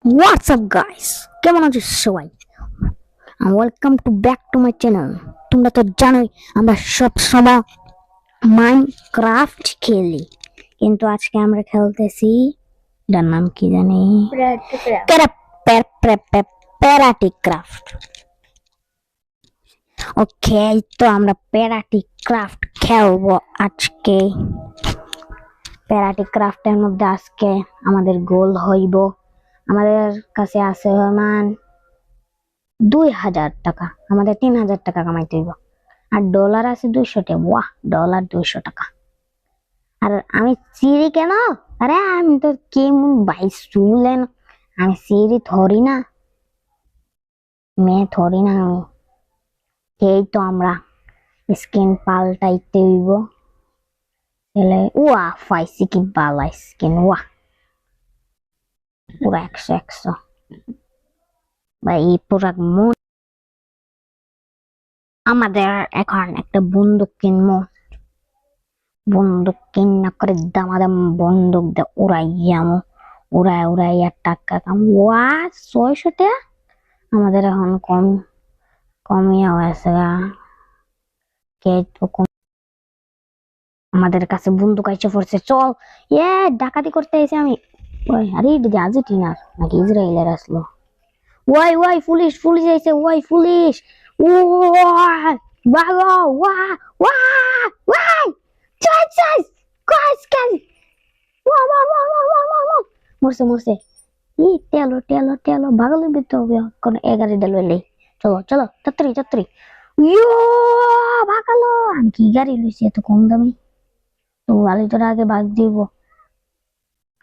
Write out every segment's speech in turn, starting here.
WhatsApp guys, কেমন আছো সবাই? Welcome to back to my channel. তোমরা তো জানোই আমরা সব সময় মাইনক্রাফট খেলি, কিন্তু আজকে আমরা খেলতেছি, এটার নাম কি জানি, প্যারাটিক ক্রাফট। ওকে, তো আমরা প্যারাটিক ক্রাফট খেলবো আজকে। প্যারাটিক ক্রাফটের মধ্যে আজকে আমাদের গোল হইব, আমাদের কাছে আছে মান 2000 টাকা, আমাদের 3000 টাকা কামাইতে হইব। আর ডলার আছে 200 টাকা। ওয়াহ, ডলার 200 টাকা। আর আমি চিড়ি কেন? আরে আমি তো কেমন বাইশ চুলেন, আমি চিড়ি ধরি না, মেয়ে ধরি না আমি। এই তো আমরা স্কিন পাল্টাইতে হইব। তাহলে ওয়া পাইছি কি বালা স্কিন, ওয়া পুরা 100 ভাই, পুরা মন। আমাদের এখন একটা বন্দুক কিনবো, বন্দুক কিনা করে দামাদাম বন্দুক দিয়ে উড়াইয়ামো, উড়াইয়া টাকা কাম। ওয়া 600 টাকা আমাদের এখন কমিয়া হয়েছে আমাদের কাছে বন্দুক আইসে পড়ছে। চল, ডাকাতি করতে এসে আমি। আরে এটা আর্জেন্টিনার নাকি ইসরায়েলের আসলো? ওয়াই পুলিশ পুলিশ আইছে, ওয়াই পুলিশ। ও বাগো, ওয়া ওয়া ওয়াই চাই চাই কাজ কাজ। মরছে মরছে। ই টেলো টেলো টেলো ভাগলে দিতে হবে কোন 11 লইলে। চলো চলো, তাড়াতাড়ি তাড়াতাড়ি। ইয়ো ভাগালো। আমি কি গাড়ি লইছি এত কম দামি? তো আলি তোর আগে ভাগ দিব।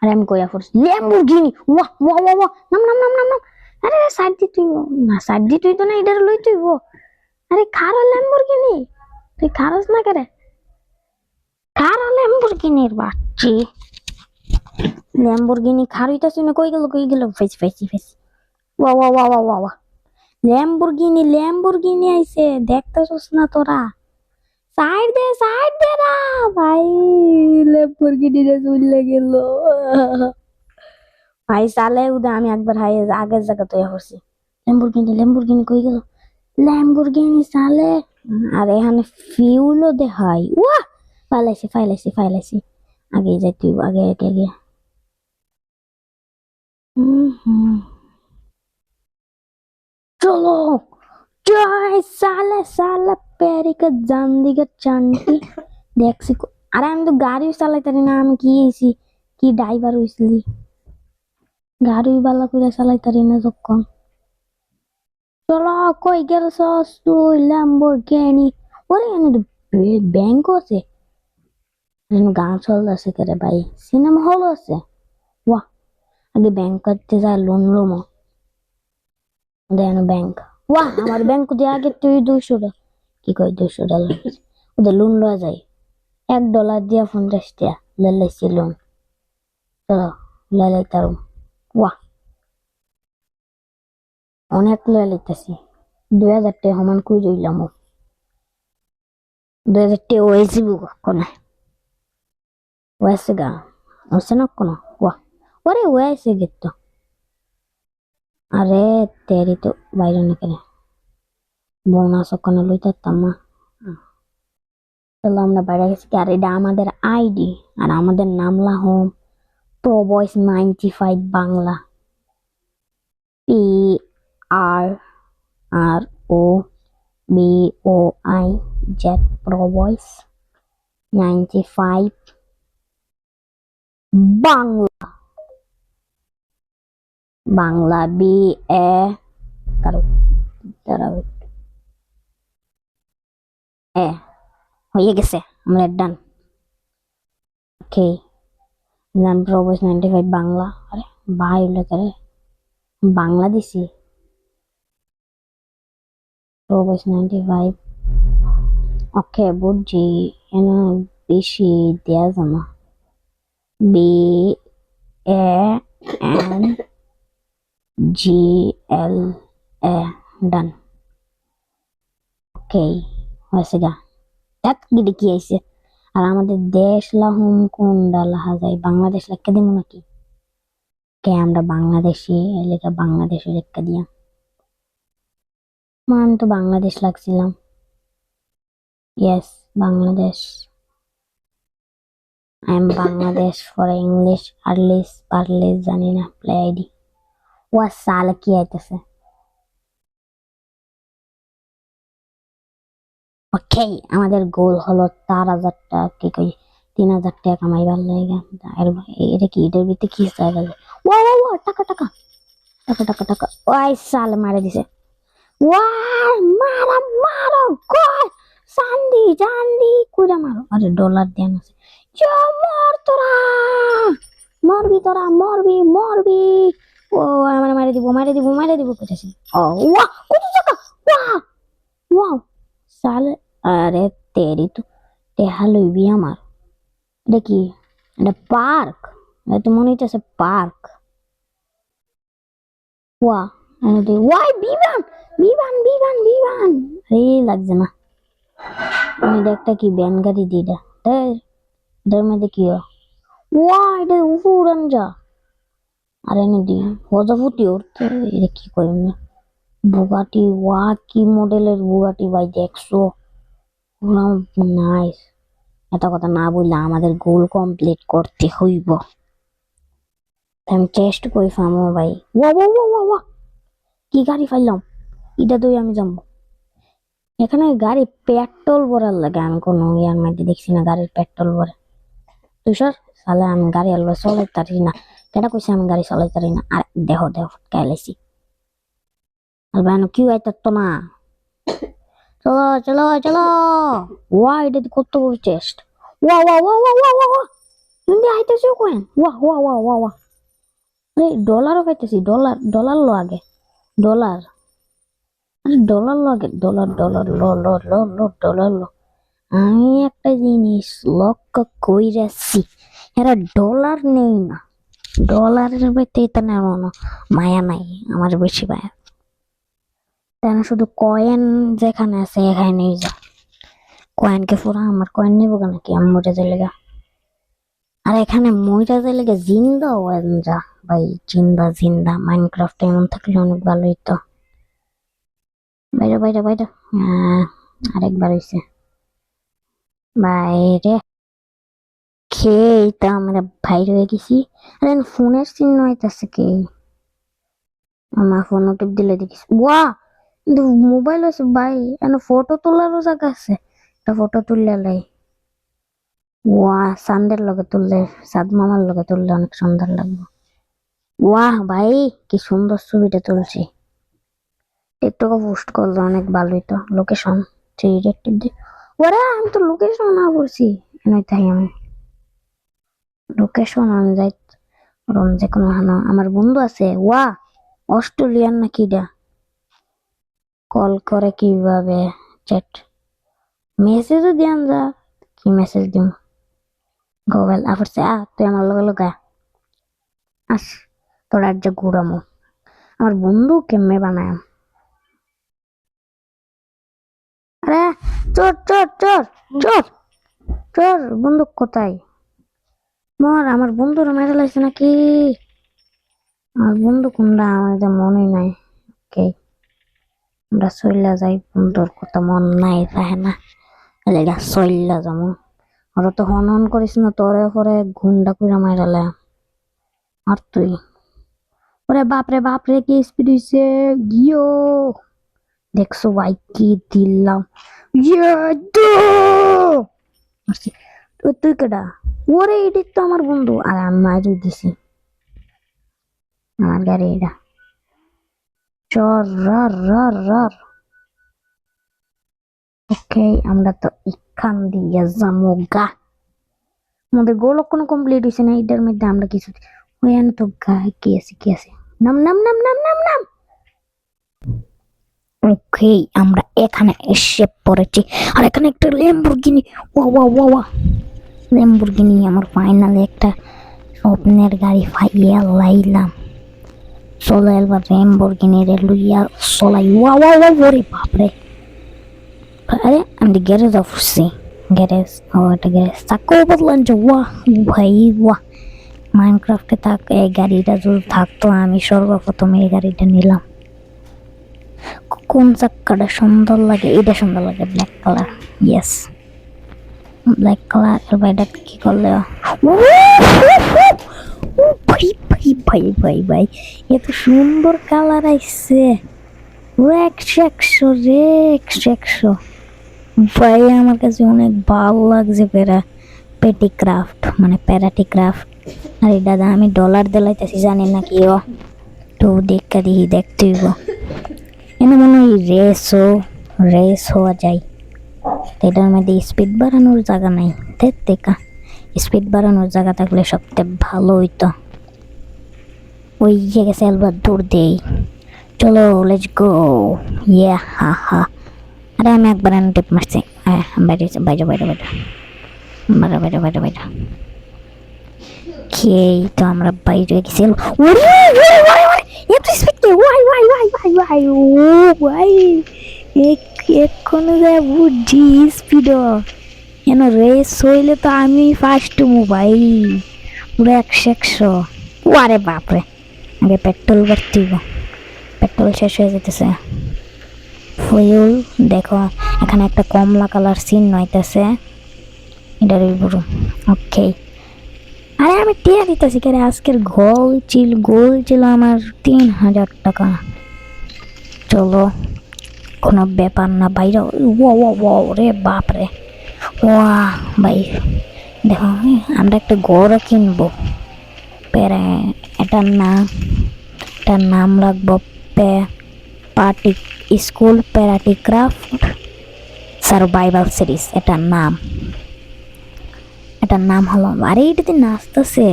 আরে আমি কইয়া পড়ছি ল্যাম্বরগিনি। ওয়া ওয়া ওয়া ওয়া, নাম নাম নাম নাম নাম। আরে সাইড দি তুই না, সাইড দি তুই তো না, এটার লই তুইব। আরে খারো ল্যাম্বরগিনি, তুই খারস না করে? খারো ল্যাম্বরগিনির বাচ্চি। ল্যাম্বরগিনি খারইতাছি না, কই গেল ফাইছি ফাইছি ফাইছি। ওয়া ওয়া ওয়া ওয়া ওয়া, ল্যাম্বরগিনি ল্যাম্বরগিনি আইছে, দেখতেছস না তোরা? সাইড দে না ভাই, ল্যাম্বরগিনি রে চলে গেল ভাই। সালে উদা আমি একবার হাই আগের জায়গা তৈরি করছি। ল্যাম্বরগিনি ল্যাম্বরগিনি কই গেল? ল্যাম্বরগিনি সালে। আর এখানে ফিউলও দেখাই। ওয়া ফাইলাইছি ফাইলাইছি ফাইলাইছি। আগে যাই তুই, আগে আগে আগে। চলো জয় সালে সালে পেরিকা জান্দিকা চান্টি দেখছি। আরে আমি তো গাড়ি চালাইতে পারি না, আমি কি হয়েছি, কি ড্রাইভার হইছিলি? গাড়ি বালা করে চালাইতে পারি না যখন। চলো, কই গেলছস তুই ল্যাম্বরগিনি? ওরে এনে তো ব্যাংক আছে, গান চলতেছে করে ভাই, সিনেমা হল আছে। বাহ, আগে ব্যাংক করতে যায়, লোন লোমো দেন ব্যাংক। বাহ, আমার ব্যাংক দিয়ে আগে তুই 200 টাকা, কি কই 200 ডলার ওদের লোন লওয়া যায়। $1 দিয়া 50 টাকা লাইছি লোন। চলো লাইতাম। বাহ, অনেক লাইতেছি। 2000 টাকা সমান কই রইলাম। 2000 টাকা হয়েছি কনে হয়েছে গা, হচ্ছে না কোনো। বাহ, ওরে হয়েছে গেত। আরে তেরি তো বাইরে না কেন, বোনাস ওখানে লইতাম না। চলো আমরা বাইরে গেছি। আর এটা আমাদের আইডি, আর আমাদের নামলা হোম প্রো বয়েস 95 বাংলা। PRROBOIZ প্রো বয়েস 95 বাংলা। বাংলা BA কারো দাঁড়াও, হয়ে গেছে আমরা ডান। ওকে, নাম প্রো বয়েস 95 বাংলা। আরে ভাই লেখারে বাংলা দিছি, প্রো বয়েস 95। ওকে বুঝছি, এন বেশি দেয়া জানা। BANGLA ডান। ওকে হয়েছে গা, দেখ গিয়ে কি আইছে। আর আমাদের দেশ লাহুম কোন ডালা যায়, বাংলাদেশ লেখা দিব নাকি? কে আমরা বাংলাদেশি এলাকা বাংলাদেশের লেখা দিয়া আমি তো বাংলাদেশ লাগছিলাম yes Bangladesh I am Bangladesh for English আর্লিস পারলিস জানি না প্লে আইডি ওয়া সালে কি আইতেছে ওকে আমাদের গোল হলো 4,000 টাকা কি কই 3,000 টাকা কামাইবার লাগে এটা কি এটার ভিতরে কি চাই গেল ওয়া ওয়া ওয়া টাকা টাকা টাকা টাকা টাকা ওই সালে মারে দিছে ওয়া মারা মারো গোল চান্দি চান্দি কুড়া মারো আরে ডলার দেন আছে যা মর তোরা মরবি তোরা মরবি মরবি ও আমার মারে দিব মারে দিব মারে দিব কইতাছি ও ওয়া কত টাকা ওয়া ওয়াও সালে আরে তেরি তো টেহা লইবি আমার এটা কি এটা পার্ক এটা মনে হইতেছে পার্ক ওয়া আরে ওয়াই বিমান বিমান বিমান বিমান রে লাগছে না আমি একটা কি ব্যান গাড়ি দিটা এটার মধ্যে কি ওয়া এটা উড়ান যা আরে নে দি হজাফুটি উঠতে এটা কি করি না বুগাটি ওয়া কি মডেলের বুগাটি ভাই দেখছো নাইস এত কথা না বললে আমাদের গোল কমপ্লিট করতে হইব আমি চেষ্টা করি ফামো ভাই ওয়া ওয়া ওয়া ওয়া ওয়া কি গাড়ি ফাইলাম এটা তো আমি যাবো এখানে গাড়ি পেট্রোল ভরার লাগে আমি কোনো ইয়ার মধ্যে দেখছি না গাড়ির পেট্রোল ভরে তুষার সালে আমি গাড়ি আলো চলাইতে পারি না কেটা কইছে আমি গাড়ি চলাইতে পারি না আর দেহ দেহ ফুটকাইলাইছি আর ভাই কি হইতো তো না চলো চলো চলো ওয়া এটা কত বড় চেস্ট ওয়া ওয়া ওয়া ওয়া ওয়া ওয়া তুমি আইতেছো কোন ওয়া ওয়া ওয়া ওয়া ওয়া আরে ডলারও পাইতেছি ডলার ডলার লো আগে ডলার আরে ডলার লো আগে ডলার ডলার লো লো লো লো ডলার লো আমি একটা জিনিস লক্ষ্য কইরাছি এরা ডলার নেই না ডলারের ভিতরে তো না মায়া নাই আমার বেশি মায়া কেন শুধু কয়েন যেখানে আছে এখানে নিয়ে যা কয়েনকে পুরা আমার কয়েন নেবো কেন কি আমি মরে যাই লেগা আর এখানে মইরা যাই লেগে জিন্দা ওয়েন যা ভাই জিন্দা জিন্দা মাইনক্রাফট এমন থাকলে অনেক ভালো হইতো বাইরে বাইরে বাইরে আরেকবার হইছে বাইরে খেয়ে তা আমরা বাইরে হয়ে গেছি আরে ফোনের চিহ্ন হইতাছে কে আমার ফোন টিপ দিলে দেখিস ওয়া কিন্তু মোবাইল আছে ভাই এনে ফটো তোলারও জায়গা আছে একটা ফটো তুললে লাই ওয়া সান্দের লগে তুললে সাদ মামার লগে তুললে অনেক সুন্দর লাগবে ওয়াহ ভাই কি সুন্দর ছবিটা তুলছি টিকটকে পোস্ট করলে অনেক ভালো হইতো লোকেশন ডিরেক্টিভ দি ওরা আমি তো লোকেশন না করছি এনে তাই আমি লোকেশন আমি যাই রম যে কোনো হানা আমার বন্ধু আছে ওয়া অস্ট্রেলিয়ান নাকি ডা কল করে কিভাবে চ্যাট মেসেজও দিয়ান যা কি মেসেজ দিম গোবেল আবার সে তুই আমার লগে লগে আস তোর আর যে ঘুরামো আমার বন্ধু কেমনে বানায় আরে চোর চোর চোর চোর চোর বন্দুক কোথায় মর আমার বন্ধুর মেরে লাগছে নাকি আমার বন্ধু কোনটা আমার মনে নাই ওকে আমরা চইলা যাই বন্ধুর কথা মন নাই তাহে না লেগা চইলা যাবো ওরা তো হনন করিস না তোরে পরে গুন্ডা করে মাইরালে আর তুই ওরে বাপরে কি স্পিড হইছে গিও দেখছো ভাই কি দিলাম তুই কেডা ওরে এটি তো আমার বন্ধু আর আমি মাইরে দিছি আমার গাড়ি এটা চর রার রার রার ওকে আমরা তো এখান দিয়ে যাবো গা আমাদের গোল কোনো কমপ্লিট হয়েছে না এটার মধ্যে আমরা কিছু ওই তো গায়ে কি আছে নাম নাম নাম নাম নাম নাম ওকে আমরা এখানে এসে পড়েছি আর এখানে একটা ল্যাম্বরগিনি ওয়া ওয়া ওয়া ওয়া ল্যাম্বরগিনি আমার ফাইনালে একটা স্বপ্নের গাড়ি পাইয়া লাইলাম চলো এবার ল্যাম্বরগিনি রে লইয়া চলাই ওয়া ওয়া ওয়া ওরে বাপরে আরে আমি গ্যারেজ অফিসে গ্যারেজ ও এটা গ্যারেজ চাকু বদলান যে ওয়া ভাই ওয়া মাইনক্রাফটে থাক এই গাড়িটা যদি থাকতো আমি সর্বপ্রথম এই গাড়িটা নিলাম। কোন চাক্কাটা সুন্দর লাগে? এটা সুন্দর লাগে, black colour. Yes, black colour. এবার এটা কি করলে? ও ভাই ভাই ভাই ভাই ভাই, এত সুন্দর কালার আইছে। ও 100 রে, 100 ভাই। আমার কাছে অনেক ভালো লাগছে পেটি ক্রাফট, মানে প্যারাটি ক্রাফট। আর এটা আমি ডলার দিলাইতেছি, জানি না কি ও তো দেখা দিই, দেখতে হইব। এনে মনে হয় রেস হওয়া যায়। এটার মধ্যে স্পিড বাড়ানোর জায়গা নাই। দেখা স্পিড বাড়ানোর জায়গা থাকলে সবথেকে ভালো হইতো। ওই গেছে, আলবার দৌড় দেই। চলো লেটস গো, ইয়া হা হা। আরে আমি একবার টিপ মারছি। হ্যাঁ, বাইরে বাইরে বাইরে বাইরে বাইরে বাইরে বাইরে বাইরে। খেয়েই তো আমরা বাইরে গেছি। এক্ষণে যায় বুঝছি স্পিড কেন রেস হইলে তো আমি ফার্স্ট মোবাইল পুরো 100। আরে বাপরে, আগে পেট্রোল ভর্তি, পেট্রোল শেষ হয়ে যেতেছে। ফুয়েল দেখো, এখানে একটা কমলা কালার সিন নইতেছে, এটার উপর। ওকে, আরে আমি টিয়া দিতেছি কে আজকের গোল ছিল আমার 3000 টাকা। চলো, কোনো ব্যাপার না বাইরে। ও রে বাপরে, ওয়া ভাই দেখো, আমরা একটা ঘরও কিনবো। এটার নাম রাখবো party school parity craft survival series. এটার নাম হলো। আরে এটাতে নাচতেছে,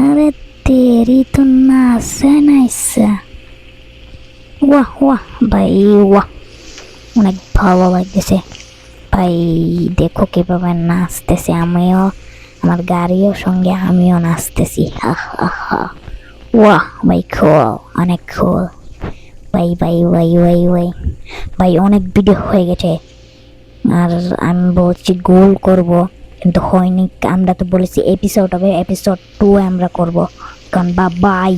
আরে তেরি তো নাচে নাইছে। ওয়াহ ওয়াহ ভাই, ওয়াহ, অনেক ভালো লাগতেছে ভাই। দেখো কিভাবে নাচতেছে, আমিও আমার গাড়িও সঙ্গে আমিও নাচতেছি। ওয়াহ ভাই, খুল, অনেক খুল ভাই ভাই ভাই ভাই ভাই ভাই। অনেক ভিডিও হয়ে গেছে, আর আমি বলছি গোল করব, কিন্তু হয়নি। আমরা তো বলেছি এপিসোড হবে, এপিসোড 2 আমরা করব। কারণ বাই।